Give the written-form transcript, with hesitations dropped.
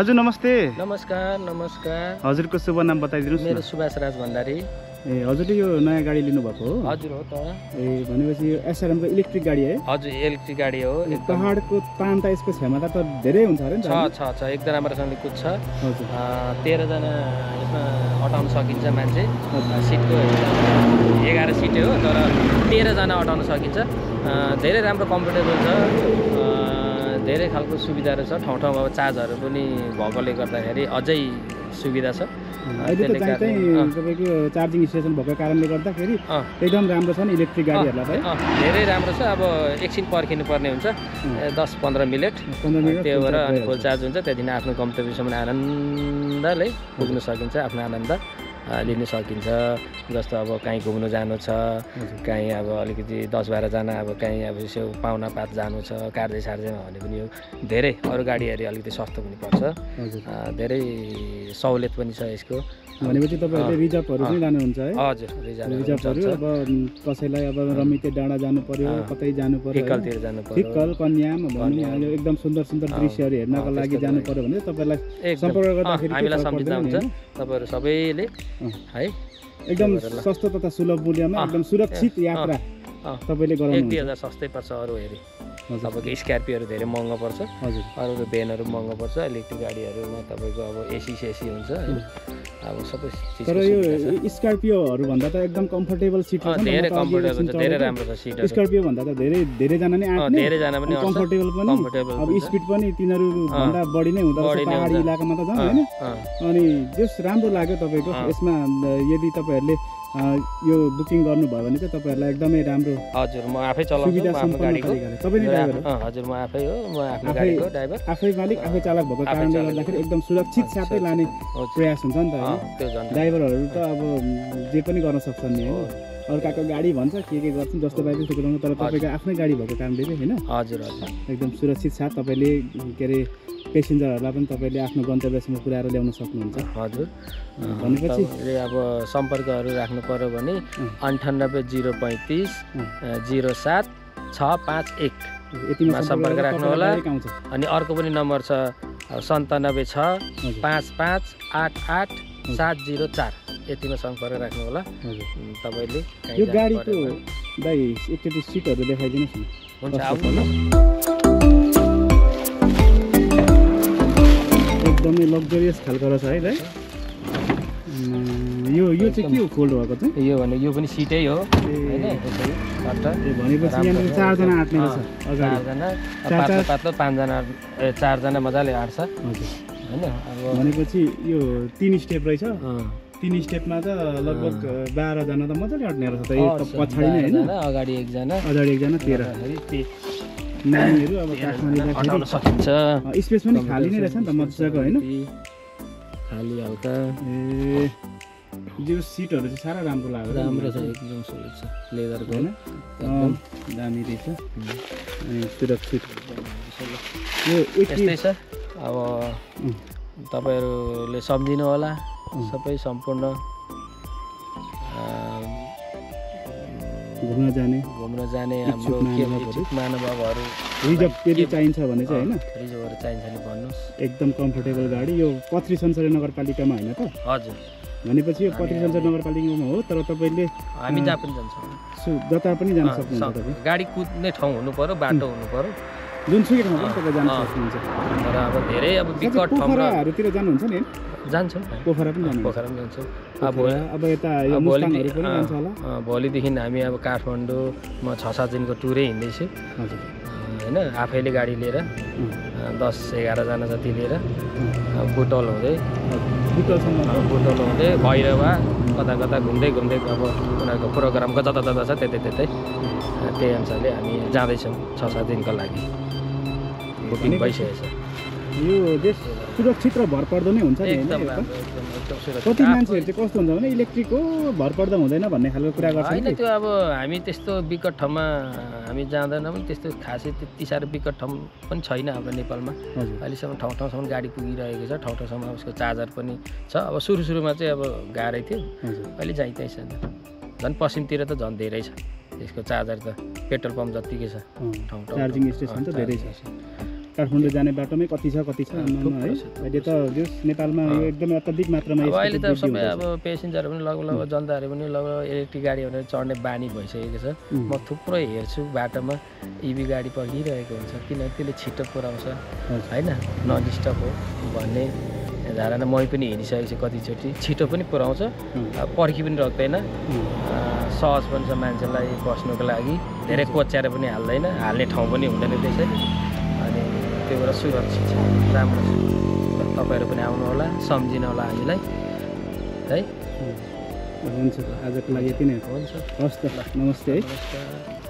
हजुर नमस्ते। नमस्कार नमस्कार। हजुरको शुभ नाम बताइदिनुस् न। मेरो सुभाष राज भण्डारी। ए हजुरले यो नयाँ गाडी लिनुभएको हो? हजुर हो त। ए भनेपछि यो एसआरएम को इलेक्ट्रिक गाडी है? हजुर इलेक्ट्रिक गाडी हो। पहाडको तान त यसको क्षमता त धेरै हुन्छ अरे नि त? छ एकदम राम्रोसँगले कुद्छ। हजुर 13 जना यसमा अटाउन सकिन्छ मान्छे। सिटको 11 सिट हो तर 13 जना अटाउन सकिन्छ। धेरै राम्रो कम्फर्टेबल छ। धेरै खालको सुविधाहरू छ। ठाउँ ठाउँमा चार्जहरू पनि भएकोले गर्दाखेरि अझै सुविधा छ। अहिले त चाहिँ तपाईको चार्जिङ स्टेसन भएको कारणले गर्दाखेरि एकदम राम्रो छ नि इलेक्ट्रिक गाडीहरुलाई त। धेरै राम्रो छ। अब एकछिन पर्खिनु पर्ने हुन्छ 10-15 मिनेट। त्यो भएर अनि फुल चार्ज हुन्छ। त्यहाँदेखि आफ्नो गन्तव्यसम्म आनन्दले पुग्न सकिन्छ। आफ्नो आनन्द लिन सकिन्छ। जस्तो अब कहीँ घुम्नु जानु छ, कहीँ अब अलिकति 10-12 जना अब कहीँ अब यसो पाहुनापात जानु छ कार्जे सार्जेमा भने पनि यो धेरै अरू गाडीहरू अलिकति सस्तो पनि पर्छ। धेरै सहुलियत पनि छ यसको। भनेपछि तपाईहरुले रिजर्भहरु पनि जानुहुन्छ है? हजुर रिजर्भहरु अब कसैलाई अब रमिते डाँडा जानु पर्यो, कतै जानु पर्यो, फिक्कलतिर जानु पर्यो, फिक्कल कन्याम भन्ने अहिले एकदम सुन्दर सुन्दर दृश्यहरु हेर्नको लागि जानु पर्यो भने तपाईलाई सम्पर्क गर्दाखेरि हामीलाई सम्झिँदा हुन्छ। तपाईहरु सबैले है एकदम सस्तो तथा सुलभ मूल्यमा एकदम सुरक्षित यात्रा तपाईले गराउनुहुन्छ। 1-2 हजार सस्तै पर्छ अरु हेरी। तपाईको स्कर्पियोहरु धेरै महँगो पर्छ। हजुर अरूको भेनहरु महँगो पर्छ। इलेक्ट्रिक गाडीहरुमा तपाईको अब एसी सेसी हुन्छ हैन। अब सबै चीज। तर यो स्कर्पियोहरु भन्दा त एकदम कम्फर्टेबल सिट छ। धेरै कम्फर्टेबल छ। धेरै राम्रो छ सिटहरु। स्कर्पियो भन्दा त धेरै जना नै आट्ने। धेरै जना पनि कम्फर्टेबल पनि। अब स्पिड पनि तिनीहरु भन्दा बढी नै हुँदछ पहाडी इलाकामा त झन् हैन। अनि जस राम्रो लाग्यो तपाईको यसमा यदि तपाईहरुले यो बुकिङ गर्नुभयो भने चाहिँ तपाईहरुलाई एकदमै राम्रो। हजुर म आफै चलाउँछु। म आफ्नो गाडीको तपाईले ड्राइभर हो? हजुर म आफै हो। म आफ्नो गाडीको ड्राइभर। आफै मालिक आफै चालक भएको कारणले गर्दाखेरि एकदम सुरक्षित साथै लाने प्रयास हुन्छ नि त हैन। त्यो झन् ड्राइभरहरु त अब जे पनि गर्न सक्छन् नि हैन। अर्काको गाडी भन्छ के गर्छन् जस्तो पाए त्यस्तो गराउनु। तर तपाईको आफ्नै गाडी भएको कारणले चाहिँ हैन। हजुर हजुर एकदम सुरक्षित साथ तपाईले के रे पेसेन्जरहरुलाई पनि तपाईले आफ्नो गन्तव्यसम्म पुर्याएर ल्याउन सक्नुहुन्छ। हजुर भनेपछि अब सम्पर्कहरु राख्नु पर्यो भने 98 035 07 651 यतिमा सम्पर्क राख्नु होला। अनि अर्को पनि नम्बर छ 97 6 55 88 704 यतिमा सम्पर्क राख्नु होला। तपाईले यो गाडीको दाइ एकचोटी सिटहरु देखाइदिनुस् न। हुन्छ आउनु। एकदमै लग्जरियस खालको रहेछ है दाइ। यो चाहिँ के हो फोल्ड भएको चाहिँ? यो भने यो पनि सिटै हो हैन। भनेपछि यहाँ 4 जना आट्ने रहेछ अगाडि। 4 जना पातलो 5 जना 4 जना मजाले आट्छ हजुर हैन। अब भनेपछि यो 3 स्टेप रहेछ। 3 स्टेपमा त लगभग 12 जना त मजाले अट्ने रहेछ त। यो पछाडी नै हैन। अगाडि 1 जना, अगाडि 1 जना 13 नानीहरु अब काठमा अटाउन सकिन्छ। स्पेस पनि खाली नै रहेछ नि त मजाको हैन। खाली हल्का। ए यो सिटहरु चाहिँ सारा राम्रो लाग्यो। राम्रो छ एकदम सलिड छ। लेदरको हैन एकदम दामी रहेछ। अनि सुरक्षित यो यस्तै छ। अब तपाईहरुले सम्झिनु होला सबै सम्पूर्ण घुम्न जाने हाम्रो महानुभावहरु रिजर्भ यदि चाहिन्छ भने चाहिँ हैन। रिजर्भहरु चाहिन्छ नि भन्नुस्। एकदम कम्फर्टेबल गाडी। यो पत्री सञ्चार नगरपालिकामा हैन त? हजुर भनेपछि यो पत्री सञ्चार नगरपालिकामा हो। तर तपाईले हामी जहाँ पनि जान्छौँ। जता पनि जान सक्नुहुन्छ तपाई। गाडी कुद्ने ठाउँ हुनु पर्यो, बाटो हुनु पर्यो। जुनसुकै ठाउँमा पनि तपाई जान सक्नुहुन्छ। तर अब धेरै अब विकट ठाउँहरुतिर जानुहुन्छ नि? जान्छौँ। पोखरा पनि जानुहुन्छ? पोखरा पनि जान्छौँ। अब यता यो मुस्ताङहरु पनि जान्छ होला। भोलिदेखि हामी अब काठमाडौँमा 6-7 दिनको टुरै हिँड्दैछु हजुर हैन। आफैले गाडी लिएर 10-11 जना जति लिएर बुटोल हुँदै भैरवा कता कता घुम्दै अब उनीहरूको प्रोग्रामको जता छ त्यतै त्यही अनुसारले हामी जाँदैछौँ 6-7 दिनको लागि। बुकिङ भइसकेको छ। यो देश सुरक्षित र भरपर्दो नै हुन्छ नि। एकदम कति मान्छेहरु चाहिँ कस्तो हुन्छ भने इलेक्ट्रिक हो भरपर्दो हुँदैन भन्ने खालको कुरा गर्छ हैन। त्यो अब हामी त्यस्तो विकट ठाउँमा हामी जाँदैनौँ। त्यस्तो खासै त्यति साह्रो विकट ठाउँ पनि छैन हाम्रो नेपालमा। अहिलेसम्म ठाउँ ठाउँसम्म गाडी पुगिरहेको छ। ठाउँ ठाउँसम्म उसको चार्जर पनि छ। अब सुरुमा चाहिँ अब गाह्रै थियो। अहिले चाहिँ छैन। झन् पश्चिमतिर त झन् धेरै छ त्यसको चार्जर त। पेट्रोल पम्प जतिकै छ ठाउँ ठाउँ चार्जिङ स्टेसन त धेरै छ। काठमाडौँ जाने बाटोमै कति छ है अहिले त जस नेपालमा यो एकदमै अत्यधिक मात्रामा अहिले त सबै अब पेसेन्जर पनि लगभग जनताहरू पनि लगभग इलेक्ट्रिक गाडीहरू चढ्ने बानी भइसकेको छ म थुप्रो हेर्छु बाटोमा इभी गाडी पर्खिरहेको हुन्छ किनभने त्यसले छिटो पुऱ्याउँछ होइन नन स्टप हो भन्ने धारणा मै पनि हिँडिसकेको छु कतिचोटि छिटो पनि पुऱ्याउँछ पर्खी पनि राख्दैन सहज पनि छ मान्छेलाई बस्नुको लागि धेरै कोच्याएर पनि हाल्दैन हाल्ने ठाउँ पनि हुँदैन त्यसरी अनि त्यो भएर सुरक्षित छ राम्रो छ तपाईँहरू पनि आउनु होला सम्झिनु होला हामीलाई है हुन्छ आजको लागि यति नै हुन्छ हस् त नमस्ते है नमस्कार